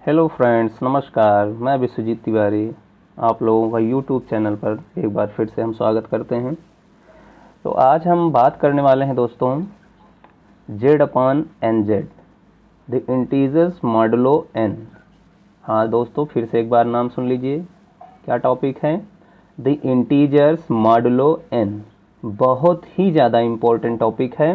Hello friends, नमस्कार। मैं विश्वजीत तिवारी आप लोगों का यूट्यूब चैनल पर एक बार फिर से हम स्वागत करते हैं। तो आज हम बात करने वाले हैं दोस्तों Z upon N Z, the integers modulo N. हाँ दोस्तों, फिर से एक बार नाम सुन लीजिए, क्या टॉपिक है? The integers modulo n. बहुत ही ज़्यादा इम्पोर्टेंट टॉपिक है,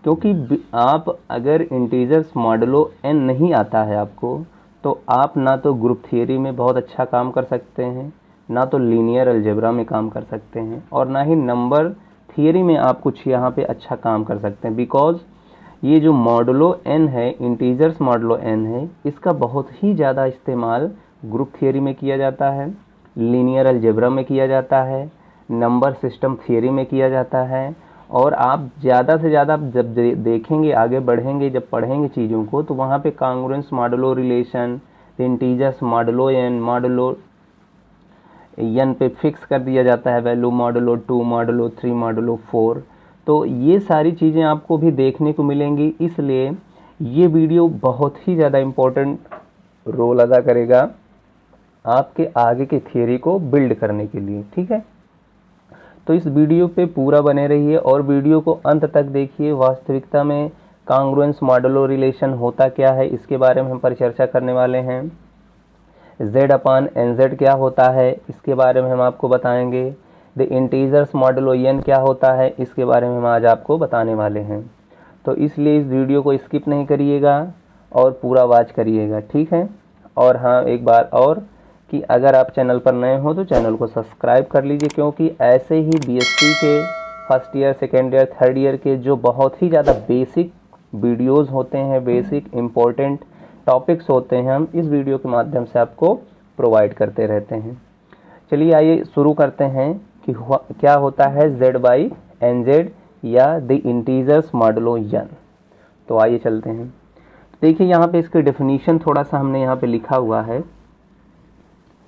क्योंकि आप अगर इंटीजर्स मॉडुलो एन नहीं आता है आपको, तो आप ना तो ग्रुप थियरी में बहुत अच्छा काम कर सकते हैं, ना तो लीनियर अलजेब्रा में काम कर सकते हैं, और ना ही नंबर थियरी में आप कुछ यहाँ पे अच्छा काम कर सकते हैं। बिकॉज ये जो मॉडुलो एन है, इंटीजर्स मॉडुलो एन है, इसका बहुत ही ज़्यादा इस्तेमाल ग्रुप थियरी में किया जाता है, लीनियर अलजेब्रा में किया जाता है, नंबर सिस्टम थियरी में किया जाता है। और आप ज़्यादा से ज़्यादा जब देखेंगे, आगे बढ़ेंगे, जब पढ़ेंगे चीज़ों को, तो वहाँ पे congruence modulo relation, integers modulo n पे फिक्स कर दिया जाता है वैल्यू, मॉडुलो 2, मॉडुलो 3, मॉडुलो 4। तो ये सारी चीज़ें आपको भी देखने को मिलेंगी, इसलिए ये वीडियो बहुत ही ज़्यादा इम्पोर्टेंट रोल अदा करेगा आपके आगे के थियरी को बिल्ड करने के लिए। ठीक है, तो इस वीडियो पे पूरा बने रहिए और वीडियो को अंत तक देखिए। वास्तविकता में कांग्रुएंस मॉडुलो रिलेशन होता क्या है, इसके बारे में हम परिचर्चा करने वाले हैं। जेड अपान एन जेड क्या होता है, इसके बारे में हम आपको बताएंगे। द इंटीजर्स मॉडुलो एन क्या होता है, इसके बारे में हम आज आपको बताने वाले हैं। तो इसलिए इस वीडियो को स्किप नहीं करिएगा और पूरा वॉच करिएगा, ठीक है। और हाँ, एक बार और कि अगर आप चैनल पर नए हो तो चैनल को सब्सक्राइब कर लीजिए, क्योंकि ऐसे ही बीएससी के first year, second year, third year के जो बहुत ही ज़्यादा बेसिक वीडियोस होते हैं, बेसिक इम्पोर्टेंट टॉपिक्स होते हैं, हम इस वीडियो के माध्यम से आपको प्रोवाइड करते रहते हैं। चलिए आइए शुरू करते हैं कि क्या होता है जेड बाई एन जेड या द इंटीजर्स मॉडुलो एन। तो आइए चलते हैं। देखिए यहाँ पे इसके डेफिनीशन थोड़ा सा हमने यहाँ पे लिखा हुआ है,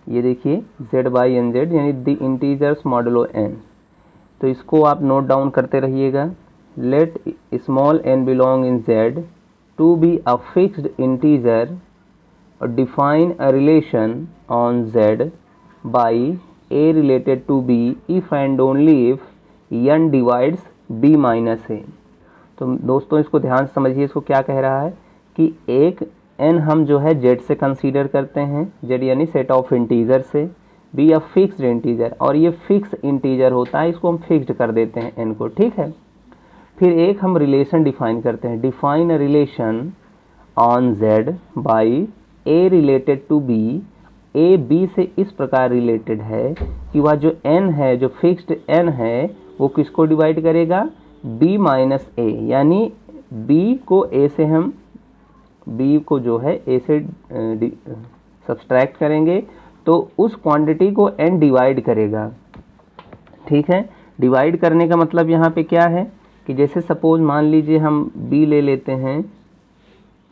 ये देखिए जेड बाई एन जेड यानी द इंटीजर्स मॉडुलो एन। तो इसको आप नोट डाउन करते रहिएगा। Let small n belong in Z to be a fixed integer और define a relation on Z by a related to b if and only if n divides b minus a. तो दोस्तों इसको ध्यान से समझिए, इसको क्या कह रहा है कि एक n हम जो है z से कंसीडर करते हैं, z यानी सेट ऑफ इंटीजर से, बी अ फिक्स्ड इंटीजर, और ये फिक्स इंटीजर होता है, इसको हम फिक्स्ड कर देते हैं n को, ठीक है। फिर एक हम रिलेशन डिफाइन करते हैं, define a relation on z by a related to b। a b से इस प्रकार रिलेटेड है कि वह जो n है, जो फिक्स्ड n है, वो किसको डिवाइड करेगा? b माइनस a, यानी b को a से हम b को जो है a से सब्सट्रैक्ट करेंगे तो उस क्वांटिटी को n डिवाइड करेगा, ठीक है। डिवाइड करने का मतलब यहाँ पे क्या है कि जैसे सपोज मान लीजिए हम b ले लेते हैं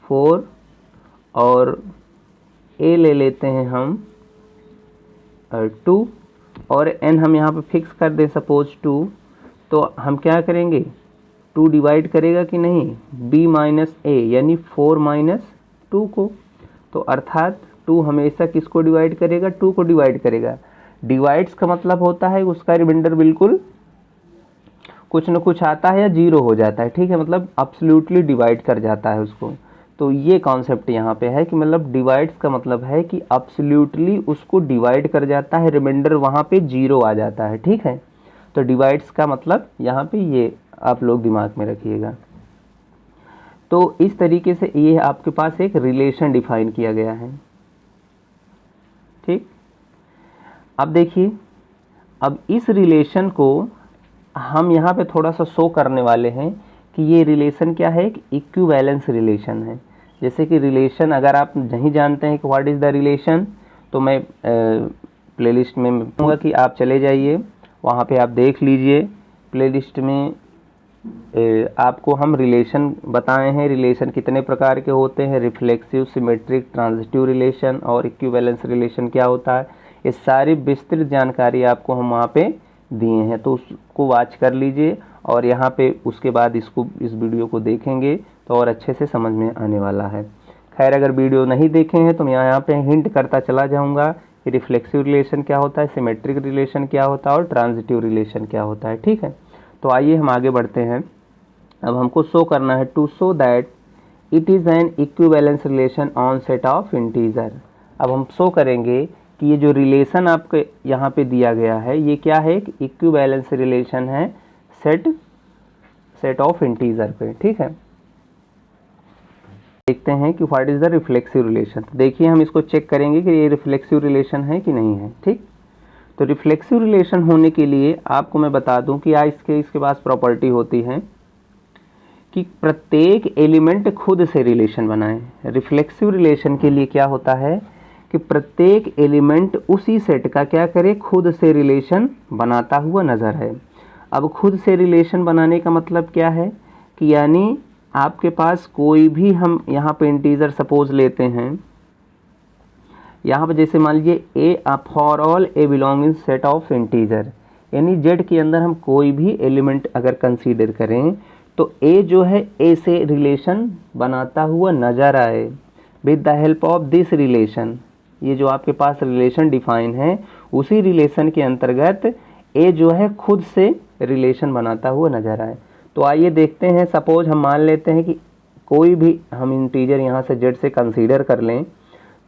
4 और a ले लेते हैं हम 2 और n हम यहाँ पे फिक्स कर दें सपोज 2, तो हम क्या करेंगे? 2 डिवाइड करेगा कि नहीं? b माइनस a यानी 4 माइनस 2 को। तो अर्थात 2 हमेशा किसको डिवाइड करेगा? 2 को डिवाइड करेगा। डिवाइड्स का मतलब होता है उसका रिमाइंडर बिल्कुल कुछ न कुछ आता है या जीरो हो जाता है, ठीक है, मतलब अब्सोल्युटली डिवाइड कर जाता है उसको। तो ये कॉन्सेप्ट यहाँ पे है कि मतलब डिवाइड्स का मतलब है कि अब्सोल्युटली उसको डिवाइड कर जाता है, रिमाइंडर वहाँ पे जीरो आ जाता है, ठीक है। तो डिवाइड्स का मतलब यहाँ पे ये आप लोग दिमाग में रखिएगा। तो इस तरीके से ये आपके पास एक रिलेशन डिफाइन किया गया है, ठीक। अब देखिए, अब इस रिलेशन को हम यहाँ पे थोड़ा सा शो करने वाले हैं कि ये रिलेशन क्या है, एक इक्विवेलेंस रिलेशन है। जैसे कि रिलेशन अगर आप नहीं जानते हैं कि व्हाट इज़ द रिलेशन, तो मैं प्लेलिस्ट में कहूँगा कि आप चले जाइए, वहाँ पे आप देख लीजिए। प्लेलिस्ट में आपको हम रिलेशन बताए हैं, रिलेशन कितने प्रकार के होते हैं, रिफ्लेक्सिव, सिमेट्रिक, ट्रांजिटिव रिलेशन और इक्विवेलेंस रिलेशन क्या होता है, ये सारी विस्तृत जानकारी आपको हम वहाँ पे दिए हैं। तो उसको वॉच कर लीजिए और यहाँ पे उसके बाद इस वीडियो को देखेंगे तो और अच्छे से समझ में आने वाला है। खैर अगर वीडियो नहीं देखे हैं तो मैं यहाँ पे हिंट करता चला जाऊँगा कि रिफ्लेक्सिव रिलेशन क्या होता है, सिमेट्रिक रिलेशन क्या होता है और ट्रांजिटिव रिलेशन क्या होता है। ठीक है, तो आइए हम आगे बढ़ते हैं। अब हमको शो करना है to show that it is an equivalence relation on set of integer. अब हम शो करेंगे कि ये जो रिलेशन आपके यहाँ पे दिया गया है ये क्या है, एक इक्विवेलेंस रिलेशन है सेट ऑफ इंटीजर पे। ठीक है, देखते हैं कि what is the reflexive relation. देखिए हम इसको चेक करेंगे कि ये रिफ्लेक्सिव रिलेशन है कि नहीं है। ठीक, तो रिफ्लेक्सिव रिलेशन होने के लिए आपको मैं बता दूं कि इसके पास प्रॉपर्टी होती है कि प्रत्येक एलिमेंट खुद से रिलेशन बनाए। रिफ्लेक्सिव रिलेशन के लिए क्या होता है कि प्रत्येक एलिमेंट उसी सेट का क्या करे, खुद से रिलेशन बनाता हुआ नजर है। अब खुद से रिलेशन बनाने का मतलब क्या है कि यानी आपके पास कोई भी, हम यहाँ पे इंटीजर सपोज लेते हैं, यहाँ पर जैसे मान लीजिए A for all a belonging set of integer, यानी जेड के अंदर हम कोई भी एलिमेंट अगर कंसीडर करें तो ए जो है ए से रिलेशन बनाता हुआ नजर आए with the help of this relation. ये जो आपके पास रिलेशन डिफाइन है उसी रिलेशन के अंतर्गत ए जो है खुद से रिलेशन बनाता हुआ नजर आए। तो आइए देखते हैं, सपोज हम मान लेते हैं कि कोई भी हम इंटीजर यहाँ से जेड से कंसीडर कर लें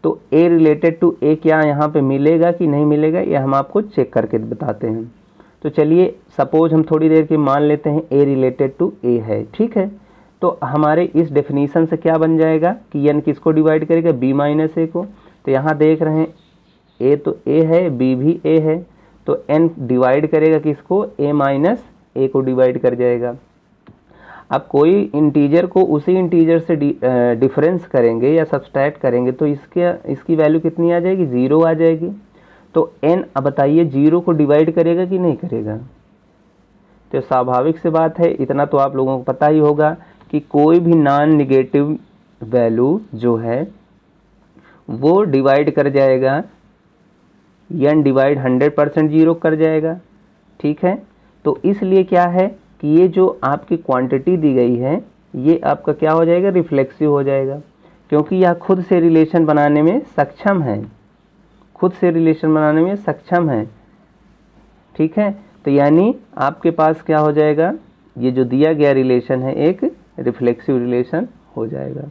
तो ए रिलेटेड टू ए क्या यहाँ पे मिलेगा कि नहीं मिलेगा, ये हम आपको चेक करके बताते हैं। तो चलिए सपोज हम थोड़ी देर के मान लेते हैं ए रिलेटेड टू ए है। ठीक है, तो हमारे इस डेफिनीशन से क्या बन जाएगा कि एन किसको डिवाइड करेगा, बी माइनस ए को। तो यहाँ देख रहे हैं ए तो ए है, बी भी ए है, तो एन डिवाइड करेगा किसको, ए माइनस ए को डिवाइड कर जाएगा। अब कोई इंटीजर को उसी इंटीजर से डिफरेंस करेंगे या सब्सट्रैक्ट करेंगे तो इसकी वैल्यू कितनी आ जाएगी, 0 आ जाएगी। तो n अब बताइए 0 को डिवाइड करेगा कि नहीं करेगा। तो स्वाभाविक सी बात है, इतना तो आप लोगों को पता ही होगा कि कोई भी नॉन निगेटिव वैल्यू जो है वो डिवाइड कर जाएगा, n डिवाइड 100% 0 कर जाएगा। ठीक है, तो इसलिए क्या है कि ये जो आपकी क्वांटिटी दी गई है ये आपका क्या हो जाएगा, रिफ्लेक्सिव हो जाएगा, क्योंकि यह खुद से रिलेशन बनाने में सक्षम है, खुद से रिलेशन बनाने में सक्षम है। ठीक है, तो यानी आपके पास क्या हो जाएगा, ये जो दिया गया रिलेशन है एक रिफ्लेक्सिव रिलेशन हो जाएगा।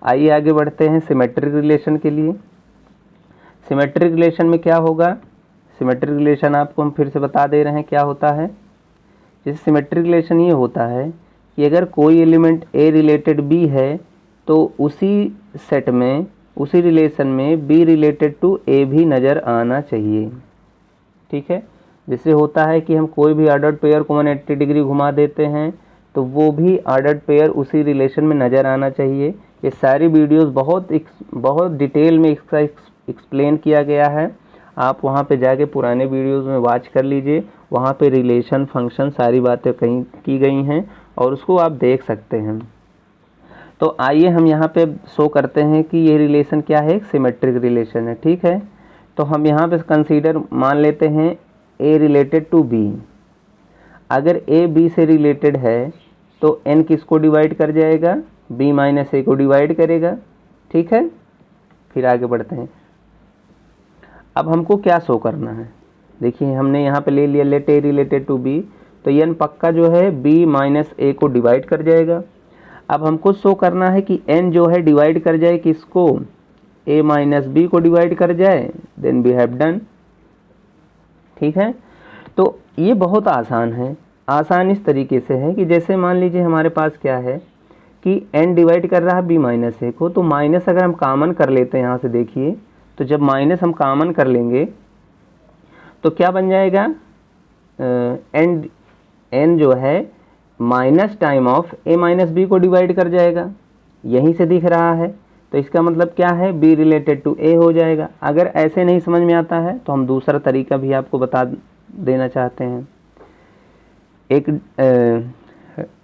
आइए आगे बढ़ते हैं सिमेट्रिक रिलेशन के लिए। सिमेट्रिक रिलेशन में क्या होगा, सिमेट्रिक रिलेशन आपको हम फिर से बता दे रहे हैं क्या होता है। जैसे सिमेट्रिक रिलेशन ये होता है कि अगर कोई एलिमेंट ए रिलेटेड बी है तो उसी सेट में, उसी रिलेशन में बी रिलेटेड टू ए भी नज़र आना चाहिए। ठीक है, जैसे होता है कि हम कोई भी ऑर्डर्ड पेयर को 180 डिग्री घुमा देते हैं तो वो भी ऑर्डर्ड पेयर उसी रिलेशन में नज़र आना चाहिए। ये सारी वीडियोस बहुत डिटेल में इसका एक्सप्लेन किया गया है, आप वहाँ पे जाके पुराने वीडियोस में वॉच कर लीजिए, वहाँ पे रिलेशन फंक्शन सारी बातें कहीं की गई हैं और उसको आप देख सकते हैं। तो आइए हम यहाँ पे शो करते हैं कि ये रिलेशन क्या है, एक सिमेट्रिक रिलेशन है। ठीक है, तो हम यहाँ पे कंसीडर मान लेते हैं ए रिलेटेड टू बी। अगर ए बी से रिलेटेड है तो एन किसको डिवाइड कर जाएगा, बी माइनस ए को डिवाइड करेगा। ठीक है, फिर आगे बढ़ते हैं। अब हमको क्या शो करना है, देखिए हमने यहाँ पे ले लिया let a related to b, तो एन पक्का जो है बी माइनस ए को डिवाइड कर जाएगा। अब हमको शो करना है कि एन जो है डिवाइड कर जाए किसको, ए माइनस बी को डिवाइड कर जाए, देन वी हैव डन। ठीक है, तो ये बहुत आसान है। आसान इस तरीके से है कि जैसे मान लीजिए हमारे पास क्या है कि एन डिवाइड कर रहा है बी माइनस ए को, तो माइनस अगर हम कॉमन कर लेते हैं यहाँ से, देखिए तो जब माइनस हम कॉमन कर लेंगे तो क्या बन जाएगा, एन जो है minus time of a minus b को डिवाइड कर जाएगा, यहीं से दिख रहा है। तो इसका मतलब क्या है, बी रिलेटेड टू ए हो जाएगा। अगर ऐसे नहीं समझ में आता है तो हम दूसरा तरीका भी आपको बता देना चाहते हैं। एक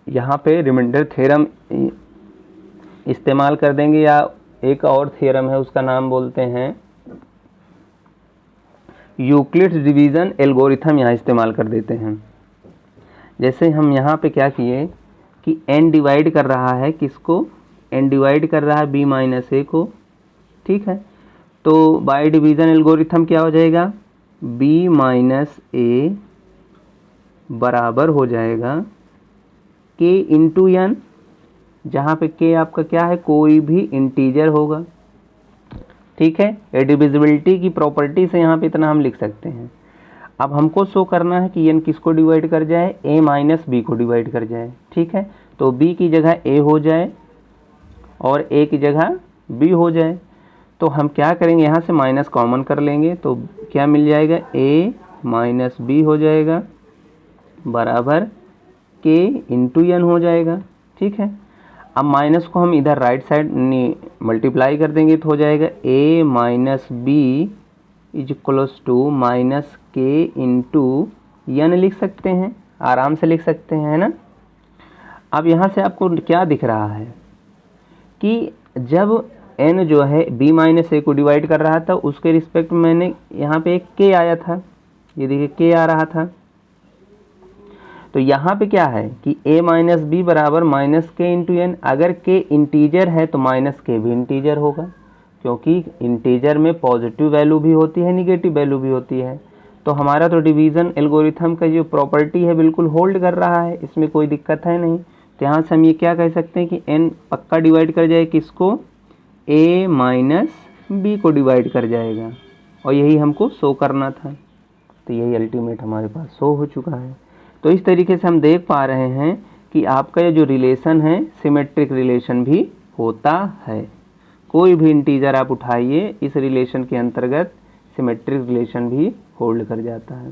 यहाँ पे रिमाइंडर थ्योरम इस्तेमाल कर देंगे, या एक और थ्योरम है उसका नाम बोलते हैं यूक्लिड्स डिवीज़न एल्गोरिथम, यहाँ इस्तेमाल कर देते हैं। जैसे हम यहाँ पे क्या किए कि n डिवाइड कर रहा है किसको, n डिवाइड कर रहा है b माइनस a को, ठीक है। तो बाय डिवीजन एल्गोरिथम क्या हो जाएगा, b माइनस a बराबर हो जाएगा k इंटू n, जहाँ पे k आपका क्या है, कोई भी इंटीजर होगा, ठीक है। डिविजिबिलिटी की प्रॉपर्टी से यहाँ पे इतना हम लिख सकते हैं। अब हमको शो करना है कि n किसको डिवाइड कर जाए, a माइनस b को डिवाइड कर जाए, ठीक है। तो b की जगह a हो जाए और a की जगह b हो जाए। तो हम क्या करेंगे, यहाँ से माइनस कॉमन कर लेंगे, तो क्या मिल जाएगा, a माइनस b हो जाएगा बराबर k इंटू n हो जाएगा, ठीक है। अब माइनस को हम इधर राइट साइड मल्टीप्लाई कर देंगे तो हो जाएगा a minus b is equals to minus k into n लिख सकते हैं, आराम से लिख सकते हैं, है ना। अब यहाँ से आपको क्या दिख रहा है कि जब n जो है b माइनस a को डिवाइड कर रहा था, उसके रिस्पेक्ट में मैंने यहाँ पे एक k आया था, ये देखिए k आ रहा था। तो यहाँ पे क्या है कि a माइनस बी बराबर माइनस के इंटू एन। अगर k इंटीजर है तो माइनस के भी इंटीजर होगा, क्योंकि इंटीजर में पॉजिटिव वैल्यू भी होती है, निगेटिव वैल्यू भी होती है। तो हमारा तो डिवीज़न एल्गोरिथम का जो प्रॉपर्टी है बिल्कुल होल्ड कर रहा है, इसमें कोई दिक्कत है नहीं। तो यहाँ से हम ये क्या कह सकते हैं कि n पक्का डिवाइड कर जाए किसको, a माइनस बी को डिवाइड कर जाएगा, और यही हमको शो करना था। तो यही अल्टीमेट हमारे पास शो हो चुका है। तो इस तरीके से हम देख पा रहे हैं कि आपका ये जो रिलेशन है सिमेट्रिक रिलेशन भी होता है। कोई भी इंटीजर आप उठाइए, इस रिलेशन के अंतर्गत सिमेट्रिक रिलेशन भी होल्ड कर जाता है।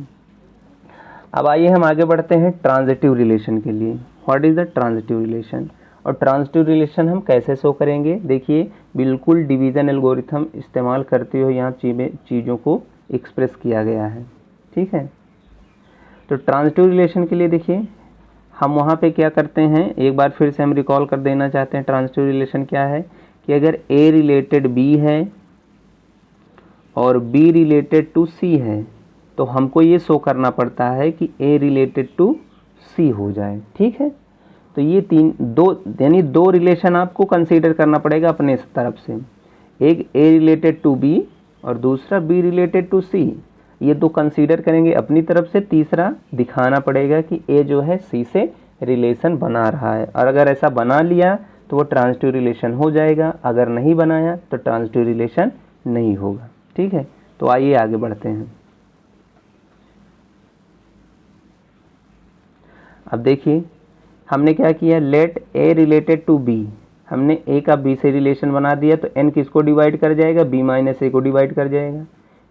अब आइए हम आगे बढ़ते हैं ट्रांजिटिव रिलेशन के लिए। What is the transitive relation, और ट्रांजिटिव रिलेशन हम कैसे शो करेंगे। देखिए बिल्कुल डिवीजन एल्गोरिथम इस्तेमाल करते हुए यहाँ चीज़ों को एक्सप्रेस किया गया है, ठीक है। तो ट्रांजिटिव रिलेशन के लिए देखिए हम वहाँ पे क्या करते हैं, एक बार फिर से हम रिकॉल कर देना चाहते हैं। ट्रांजिटिव रिलेशन क्या है कि अगर A रिलेटेड B है और B रिलेटेड टू C है, तो हमको ये शो करना पड़ता है कि A रिलेटेड टू C हो जाए, ठीक है। तो ये दो रिलेशन आपको कंसीडर करना पड़ेगा अपने तरफ से, एक A रिलेटेड टू B और दूसरा B रिलेटेड टू C। ये दो कंसीडर करेंगे अपनी तरफ से, तीसरा दिखाना पड़ेगा कि A जो है C से रिलेशन बना रहा है, और अगर ऐसा बना लिया तो वो ट्रांजिटिव रिलेशन हो जाएगा, अगर नहीं बनाया तो ट्रांजिटिव रिलेशन नहीं होगा, ठीक है। तो आइए आगे बढ़ते हैं। अब देखिए हमने क्या किया, let A related to B, हमने A का B से रिलेशन बना दिया, तो N किसको डिवाइड कर जाएगा, B माइनस A को डिवाइड कर जाएगा।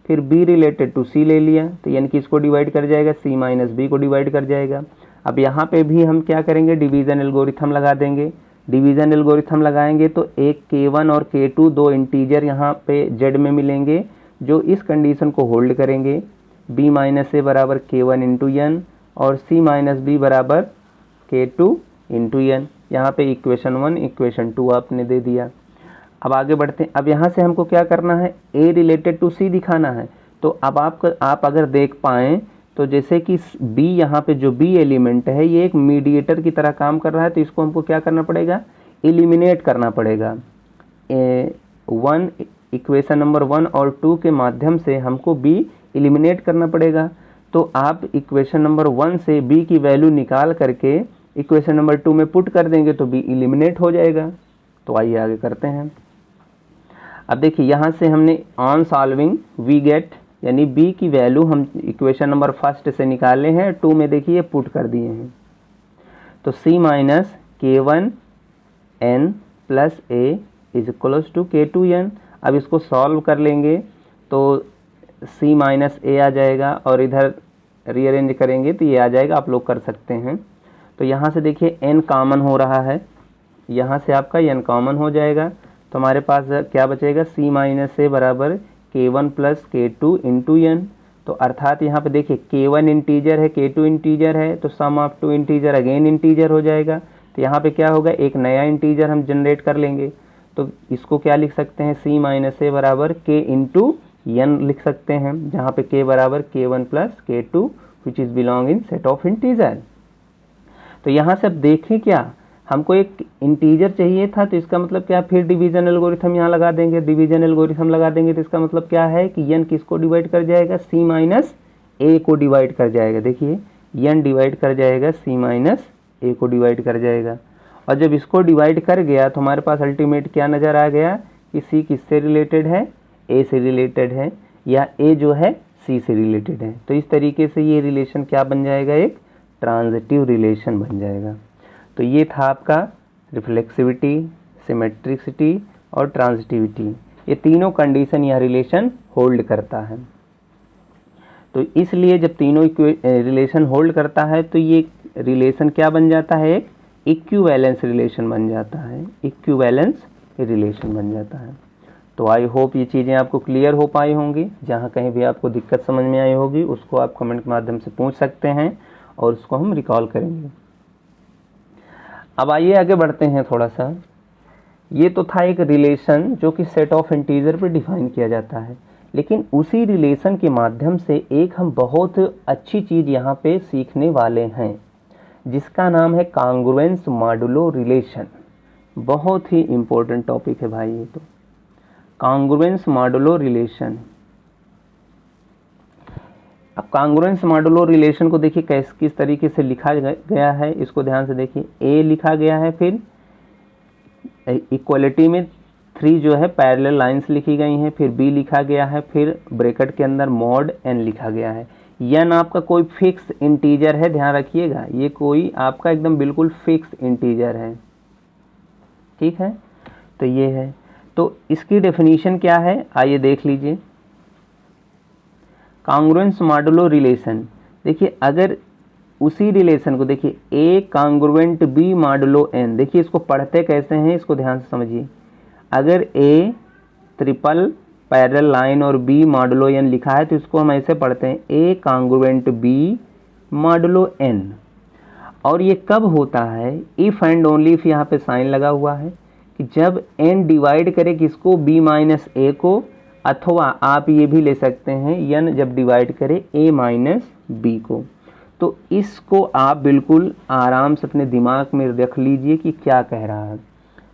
फिर B रिलेटेड टू C ले लिया, तो N किसको डिवाइड कर जाएगा, C माइनस B को डिवाइड कर जाएगा। अब यहाँ पे भी हम क्या करेंगे, डिवीज़न एल्गोरिथम लगा देंगे। डिवीज़न एल्गोरिथम लगाएंगे तो एक K1 और K2 दो इंटीजर यहाँ पे Z में मिलेंगे, जो इस कंडीशन को होल्ड करेंगे, B माइनस A बराबर K1 इंटू N और C माइनस B बराबर K2 इंटू N। यहाँ पे इक्वेशन 1 इक्वेशन 2 आपने दे दिया। अब आगे बढ़ते हैं। अब यहाँ से हमको क्या करना है, A रिलेटेड टू C दिखाना है। तो अब आप अगर देख पाएँ तो जैसे कि B यहाँ पे जो B एलिमेंट है ये एक मीडिएटर की तरह काम कर रहा है, तो इसको हमको क्या करना पड़ेगा, एलिमिनेट करना पड़ेगा। इक्वेशन नंबर 1 और 2 के माध्यम से हमको B एलिमिनेट करना पड़ेगा। तो आप इक्वेशन नंबर 1 से B की वैल्यू निकाल करके इक्वेशन नंबर 2 में पुट कर देंगे तो B एलिमिनेट हो जाएगा। तो आइए आगे करते हैं। अब देखिए यहाँ से हमने ऑन सॉल्विंग वी गेट, यानी B की वैल्यू हम इक्वेशन नंबर 1 से निकाले हैं, 2 में देखिए पुट कर दिए हैं। तो C minus K1 N plus A is equals to K2 N। अब इसको सॉल्व कर लेंगे तो C माइनस A आ जाएगा, और इधर रीअरेंज करेंगे तो ये आ जाएगा, आप लोग कर सकते हैं। तो यहाँ से देखिए N कॉमन हो रहा है, यहाँ से आपका N कॉमन हो जाएगा, तो हमारे पास क्या बचेगा, C माइनस A बराबर K1 plus K2 into N। तो अर्थात यहाँ पे देखिए K1 इंटीजर है, K2 इंटीजर है, तो sum of two integer again integer हो जाएगा। तो यहाँ पे क्या होगा, एक नया इंटीजर हम जनरेट कर लेंगे। तो इसको क्या लिख सकते हैं, C माइनस A बराबर K इंटू N लिख सकते हैं, जहाँ पे K बराबर K1 plus K2 which is belong in set of integer. तो यहाँ से अब देखें क्या, हमको एक इंटीजर चाहिए था, तो इसका मतलब क्या, फिर डिवीजन एल्गोरिथम यहाँ लगा देंगे। डिवीजन एल्गोरिथम लगा देंगे तो इसका मतलब क्या है कि n किसको डिवाइड कर जाएगा, c माइनस a को डिवाइड कर जाएगा। देखिए n डिवाइड कर जाएगा, c माइनस a को डिवाइड कर जाएगा। और जब इसको डिवाइड कर गया तो हमारे पास अल्टीमेट क्या नज़र आ गया कि c किससे रिलेटेड है, a से रिलेटेड है, या a जो है c से रिलेटेड है। तो इस तरीके से ये रिलेशन क्या बन जाएगा, एक ट्रांजिटिव रिलेशन बन जाएगा। तो ये था आपका रिफ्लेक्सिविटी, सिमेट्रिसिटी और ट्रांजिटिविटी, ये तीनों कंडीशन या रिलेशन होल्ड करता है। तो इसलिए जब तीनों रिलेशन होल्ड करता है तो ये रिलेशन क्या बन जाता है, एक इक्विवेलेंस रिलेशन बन जाता है, इक्विवेलेंस रिलेशन बन जाता है। तो आई होप ये चीज़ें आपको क्लियर हो पाई होंगी। जहाँ कहीं भी आपको दिक्कत समझ में आई होगी उसको आप कमेंट के माध्यम से पूछ सकते हैं और उसको हम रिकॉल करेंगे। अब आइए आगे बढ़ते हैं थोड़ा सा। ये तो था एक रिलेशन जो कि सेट ऑफ इंटीजर पे डिफाइन किया जाता है, लेकिन उसी रिलेशन के माध्यम से एक हम बहुत अच्छी चीज़ यहाँ पे सीखने वाले हैं जिसका नाम है कांग्रुएंस मॉडुलो रिलेशन। बहुत ही इम्पोर्टेंट टॉपिक है भाई ये तो, कांग्रुएंस मॉडुलो रिलेशन। अब कांग्रुएंस मॉडुलो रिलेशन को देखिए किस तरीके से लिखा गया है, इसको ध्यान से देखिए। ए लिखा गया है, फिर इक्वलिटी में 3 जो है पैरेलल लाइंस लिखी गई हैं, फिर बी लिखा गया है, फिर ब्रैकेट के अंदर मॉड एन लिखा गया है। एन आपका कोई फिक्स इंटीजर है, ध्यान रखिएगा, ये कोई आपका एकदम बिल्कुल फिक्स इंटीजर है, ठीक है। तो ये है, तो इसकी डेफिनेशन क्या है आइए देख लीजिए। कांग्रुएंस मॉडुलो रिलेशन, देखिए अगर उसी रिलेशन को देखिए ए कांग्रुएंट बी मॉडुलो एन, देखिए इसको पढ़ते कैसे हैं इसको ध्यान से समझिए। अगर ए ट्रिपल पैरेलल लाइन और बी मॉडुलो एन लिखा है तो इसको हम ऐसे पढ़ते हैं ए कांग्रुएंट बी मॉडुलो एन। और ये कब होता है, इफ एंड ओनली इफ, यहाँ पे साइन लगा हुआ है कि जब एन डिवाइड करे किसको, बी माइनस ए को, अथवा आप ये भी ले सकते हैं एन जब डिवाइड करे ए माइनस बी को। तो इसको आप बिल्कुल आराम से अपने दिमाग में रख लीजिए कि क्या कह रहा है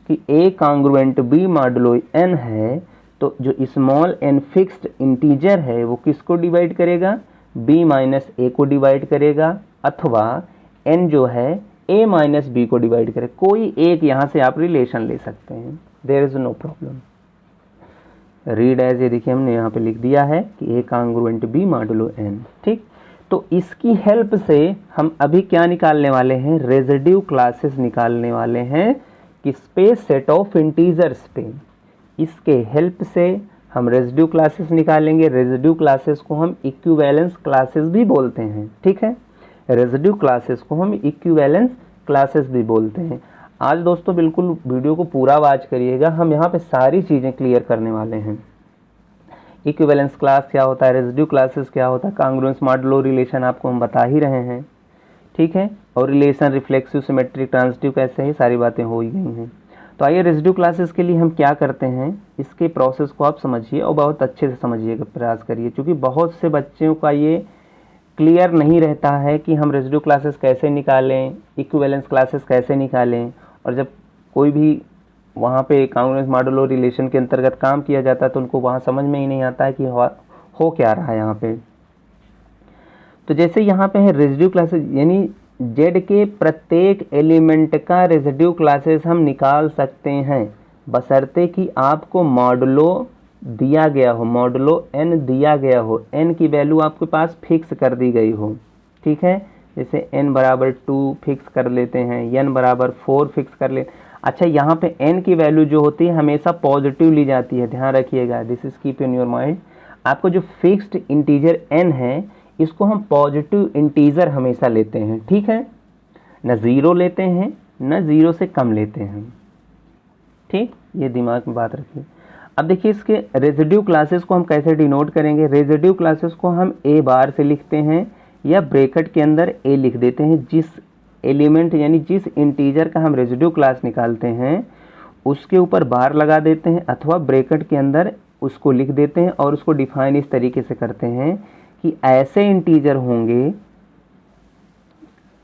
कि a congruent b modulo N है, तो जो स्मॉल एन फिक्स्ड इंटीजर है वो किसको डिवाइड करेगा, बी माइनस ए को डिवाइड करेगा, अथवा एन जो है ए माइनस बी को डिवाइड करे। कोई एक यहाँ से आप रिलेशन ले सकते हैं, there is no problem. Read as, ये देखिए हमने यहाँ पे लिख दिया है कि a congruent b modulo n, ठीक। तो इसकी हेल्प से हम अभी क्या निकालने वाले हैं, रेजिड्यू क्लासेस निकालने वाले हैं किस पे, सेट ऑफ इंटीजर्स पे। इसके हेल्प से हम रेजिड्यू क्लासेस निकालेंगे। रेजिड्यू क्लासेस को हम इक्विवेलेंस क्लासेस भी बोलते हैं, ठीक है। रेजिड्यू क्लासेस को हम इक्विवेलेंस क्लासेस भी बोलते हैं। आज दोस्तों बिल्कुल वीडियो को पूरा वॉच करिएगा, हम यहाँ पे सारी चीज़ें क्लियर करने वाले हैं। इक्विवेलेंस क्लास क्या होता है, रेजिड्यू क्लासेस क्या होता है, कांग्रुएंस मॉडुलो रिलेशन आपको हम बता ही रहे हैं, ठीक है। और रिलेशन रिफ्लेक्सिव, सिमेट्रिक, ट्रांजिटिव कैसे है, सारी बातें हो ही गई हैं। तो आइए रेजिड्यू क्लासेस के लिए हम क्या करते हैं, इसके प्रोसेस को आप समझिए और बहुत अच्छे से समझिएगा, प्रयास करिए, क्योंकि बहुत से बच्चों का ये क्लियर नहीं रहता है कि हम रेजिड्यू क्लासेस कैसे निकालें, इक्विवेलेंस क्लासेस कैसे निकालें। और जब कोई भी वहाँ पे कांग्रुएंस मॉडुलो रिलेशन के अंतर्गत काम किया जाता है तो उनको वहाँ समझ में ही नहीं आता है कि हो क्या रहा है यहाँ पे। तो जैसे यहाँ पे है रेजिड्यू क्लासेस, यानी जेड के प्रत्येक एलिमेंट का रेजिड्यू क्लासेस हम निकाल सकते हैं, बशर्ते कि आपको मॉडुलो दिया गया हो, मॉडुलो एन दिया गया हो, एन की वैल्यू आपके पास फिक्स कर दी गई हो, ठीक है। जैसे n बराबर 2 फिक्स कर लेते हैं, n बराबर 4 फिक्स कर ले। अच्छा, यहाँ पे n की वैल्यू जो होती है हमेशा पॉजिटिव ली जाती है, ध्यान रखिएगा, this is keep in your mind. आपको जो फिक्स्ड इंटीजर n है इसको हम पॉजिटिव इंटीजर हमेशा लेते हैं, ठीक है, न ज़ीरो लेते हैं न ज़ीरो से कम लेते हैं, ठीक, ये दिमाग में बात रखिए। अब देखिए इसके रेजिड्यू क्लासेस को हम कैसे डिनोट करेंगे। रेजिड्यू क्लासेस को हम ए बार से लिखते हैं या ब्रैकेट के अंदर ए लिख देते हैं। जिस एलिमेंट यानी जिस इंटीजर का हम रेजिड्यू क्लास निकालते हैं उसके ऊपर बार लगा देते हैं अथवा ब्रैकेट के अंदर उसको लिख देते हैं और उसको डिफाइन इस तरीके से करते हैं कि ऐसे इंटीजर होंगे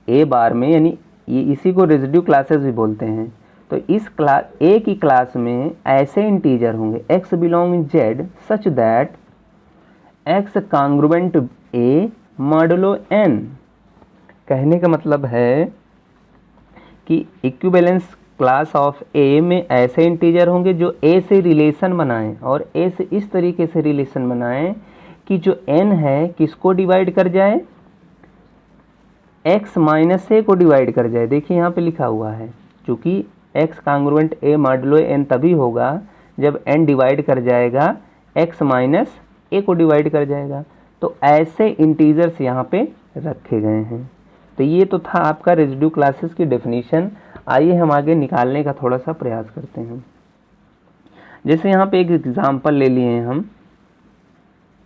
ए बार में, यानी ये इसी को रेजिड्यू क्लासेस भी बोलते हैं। तो इस क्लास ए की क्लास में ऐसे इंटीजर होंगे x belong in z such that x congruent a modulo n। कहने का मतलब है कि इक्विवेलेंस क्लास ऑफ ए में ऐसे इंटीजर होंगे जो ए से रिलेशन बनाएं, और ए से इस तरीके से रिलेशन बनाएं कि जो n है किसको डिवाइड कर जाए, x माइनस ए को डिवाइड कर जाए। देखिए यहाँ पे लिखा हुआ है, चूंकि x congruent a modulo n तभी होगा जब n डिवाइड कर जाएगा x माइनस ए को डिवाइड कर जाएगा। तो ऐसे इंटीजर्स यहाँ पे रखे गए हैं। तो ये तो था आपका रेजिड्यू क्लासेस की डेफिनेशन। आइए हम आगे निकालने का थोड़ा सा प्रयास करते हैं। जैसे यहाँ पे एक एग्जाम्पल ले लिए हैं हम,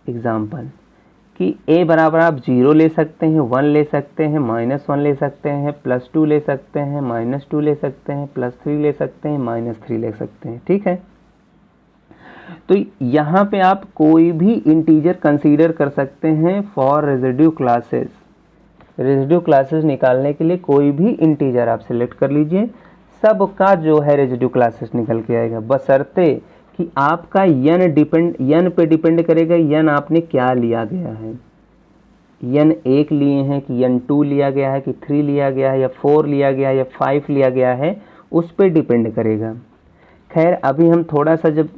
एग्जाम्पल कि a बराबर आप 0 ले सकते हैं, 1 ले सकते हैं, -1 ले सकते हैं, +2 ले सकते हैं, -2 ले सकते हैं, +3 ले सकते हैं, -3 ले सकते हैं। ठीक है, तो यहाँ पे आप कोई भी इंटीजर कंसीडर कर सकते हैं for residue classes. Residue classes निकालने के लिए कोई भी इंटीजर आप सिलेक्ट कर लीजिए, सबका जो है रेजिड्यू क्लासेस निकल के आएगा, बशर्ते कि आपका यन पे डिपेंड करेगा यन आपने क्या लिया गया है, यन 1 लिए हैं कि यन 2 लिया गया है कि 3 लिया गया है या 4 लिया गया है या 5 लिया गया है, उस पे डिपेंड करेगा। खैर अभी हम थोड़ा सा, जब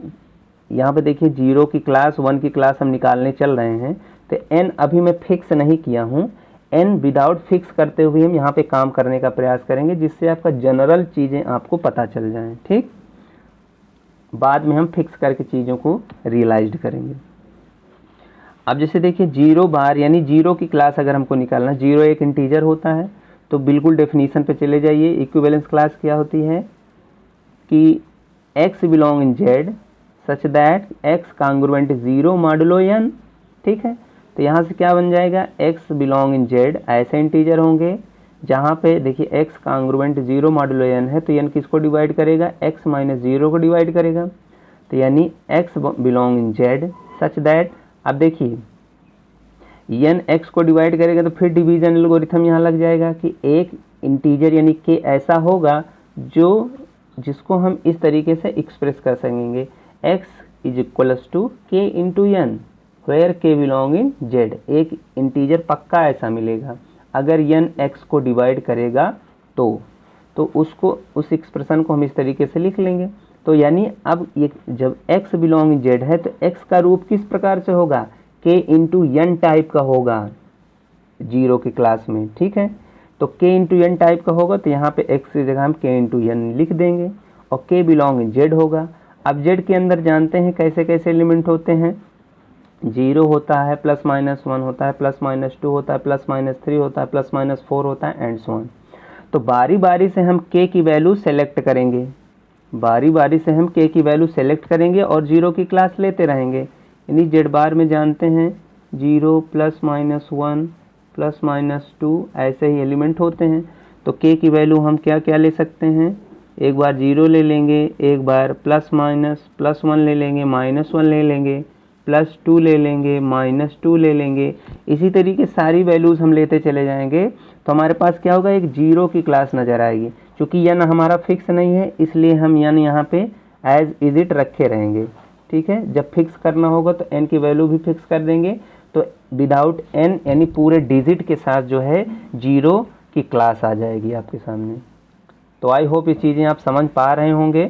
यहाँ पे देखिए 0 की क्लास 1 की क्लास हम निकालने चल रहे हैं, तो n अभी मैं फिक्स नहीं किया हूँ, n विदाउट फिक्स करते हुए हम यहाँ पे काम करने का प्रयास करेंगे, जिससे आपका जनरल चीज़ें आपको पता चल जाएं। ठीक, बाद में हम फिक्स करके चीज़ों को रियलाइज्ड करेंगे। अब जैसे देखिए 0 बार यानी 0 की क्लास अगर हमको निकालना, 0 एक इंटीजर होता है, तो बिल्कुल डेफिनीशन पे चले जाइए। इक्विवेलेंस क्लास क्या होती है कि x belong in z such that x congruent 0 modulo n। ठीक है, तो यहाँ से क्या बन जाएगा, x बिलोंग इन z ऐसे इंटीजर होंगे जहाँ पे देखिए x कांग्रुएंट 0 मॉडुलो n है, तो n किसको डिवाइड करेगा, x माइनस 0 को डिवाइड करेगा। तो यानी x belong in z such that, अब देखिए n x को डिवाइड करेगा तो फिर डिवीजन एल्गोरिथम यहाँ लग जाएगा कि एक इंटीजर यानी k ऐसा होगा जिसको हम इस तरीके से एक्सप्रेस कर सकेंगे, x is equals to k into n where k belong in z। एक इंटीजर पक्का ऐसा मिलेगा अगर n x को डिवाइड करेगा तो उसको, उस एक्सप्रेशन को हम इस तरीके से लिख लेंगे। तो यानी अब ये जब x बिलोंग इन z है तो x का रूप किस प्रकार से होगा, k इंटू n टाइप का होगा 0 की क्लास में। ठीक है, तो k इंटू n टाइप का होगा, तो यहाँ पे x की जगह हम k इंटू n लिख देंगे, और k बिलोंग इन z होगा। अब z के अंदर जानते हैं कैसे कैसे एलिमेंट होते हैं, 0 होता है, +-1 होता है, +-2 होता है, +-3 होता है, +-4 होता है, एंड सो ऑन। तो बारी बारी से हम k की वैल्यू सेलेक्ट करेंगे, बारी बारी से हम k की वैल्यू सेलेक्ट करेंगे और 0 की क्लास लेते रहेंगे। यानी z बार में जानते हैं 0 +-1 +-2 ऐसे ही एलिमेंट होते हैं। तो k की वैल्यू हम क्या क्या ले सकते हैं, एक बार 0 ले लेंगे, एक बार +-1 ले लेंगे, -1 ले लेंगे, +2 ले लेंगे, -2 ले लेंगे। इसी तरीके सारी वैल्यूज़ हम लेते चले जाएंगे, तो हमारे पास क्या होगा, एक 0 की क्लास नज़र आएगी। क्योंकि n हमारा फिक्स नहीं है, इसलिए हम n यहाँ पे एज इज इट रखे रहेंगे। ठीक है, जब फिक्स करना होगा तो n की वैल्यू भी फिक्स कर देंगे, तो विदाउट n यानी पूरे डिजिट के साथ जो है 0 की क्लास आ जाएगी आपके सामने। तो आई होप ये चीज़ें आप समझ पा रहे होंगे,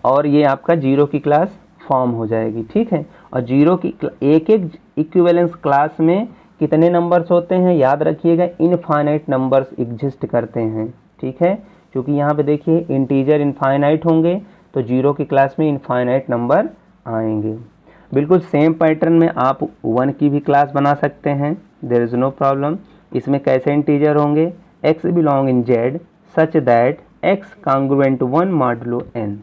और ये आपका 0 की क्लास फॉर्म हो जाएगी। ठीक है, और 0 की एक इक्विवेलेंस क्लास में कितने नंबर्स होते हैं, याद रखिएगा इनफाइनाइट नंबर्स एग्जिस्ट करते हैं। ठीक है, क्योंकि यहाँ पे देखिए इंटीजर इनफाइनाइट होंगे, तो 0 की क्लास में इनफाइनाइट नंबर आएंगे। बिल्कुल सेम पैटर्न में आप 1 की भी क्लास बना सकते हैं, देयर इज़ नो प्रॉब्लम। इसमें कैसे इंटीजर होंगे, x belong in z such that x congruent 1 modulo n।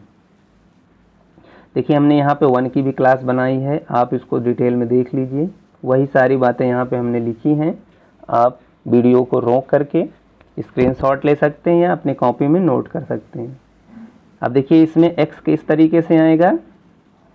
देखिए हमने यहाँ पे 1 की भी क्लास बनाई है, आप इसको डिटेल में देख लीजिए, वही सारी बातें यहाँ पे हमने लिखी हैं। आप वीडियो को रोक करके स्क्रीनशॉट ले सकते हैं या अपने कॉपी में नोट कर सकते हैं। अब देखिए इसमें x किस तरीके से आएगा,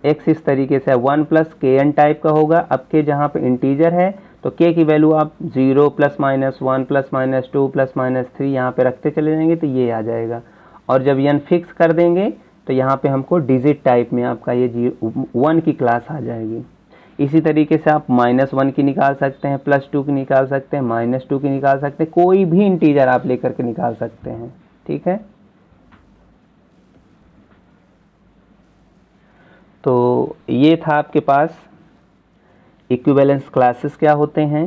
x इस तरीके से 1 + kn टाइप का होगा। अब के जहाँ पे इंटीजर है तो k की वैल्यू आप 0 plus minus 1 plus minus 2 plus minus 3 यहाँ पे रखते चले जाएंगे तो ये आ जाएगा। और जब n फिक्स कर देंगे तो यहाँ पे हमको डिजिट टाइप में आपका ये 1 की क्लास आ जाएगी। इसी तरीके से आप -1 की निकाल सकते हैं, +2 की निकाल सकते हैं, -2 की निकाल सकते हैं, कोई भी इंटीजर आप लेकर के निकाल सकते हैं। ठीक है, तो ये था आपके पास इक्विवेलेंस क्लासेस क्या होते हैं,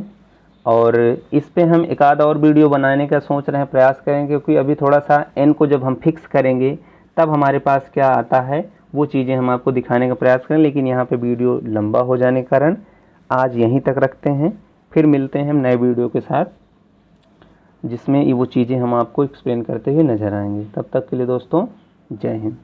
और इस पे हम एक आध और वीडियो बनाने का सोच रहे हैं, प्रयास करेंगे, क्योंकि अभी थोड़ा सा n को जब हम फिक्स करेंगे तब हमारे पास क्या आता है वो चीज़ें हम आपको दिखाने का प्रयास करें। लेकिन यहाँ पे वीडियो लंबा हो जाने के कारण आज यहीं तक रखते हैं, फिर मिलते हैं हम नए वीडियो के साथ जिसमें वो चीज़ें हम आपको एक्सप्लेन करते हुए नजर आएंगे। तब तक के लिए दोस्तों, जय हिंद।